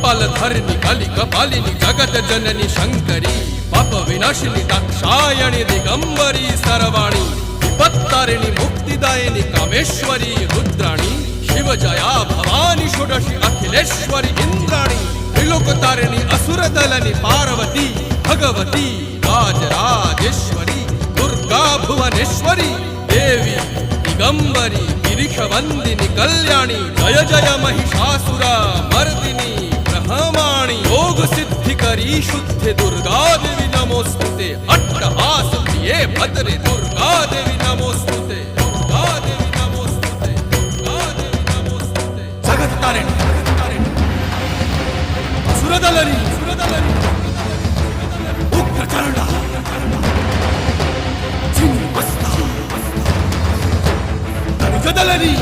कपालधरिणि कलि कपालिनि जगत जननी शंकरी पाप विनाशिनी दाक्षायणी दिगंबरी सर्वाणी विपत्तारिणी मुक्तिदायिनी कामेश्वरी रुद्राणी शिव जया भवानी षोडशी अखिलेश्वरी इंद्राणी त्रिलोकतारिणी असुरदलनि पार्वती भगवती राजराजेश्वरी दुर्गा भुवनेश्वरी देवी दिगंबरी गिरिशवंदिनी कल्याणी जय जय महिषासुर मर्दिनी ब्रह्माणी योग सिद्धिकरी शुद्धि दुर्गा देवी नमोस्तुते अट्टहास प्रिये भद्रे दुर्गा देवी नमोस्तुते दुर्गा देवी नमोस्तुते दुर्गा देवी नमोस्तुते जगत तारिणी सुरदलनी उग्रचरणा चिन्मस्ता जदलनी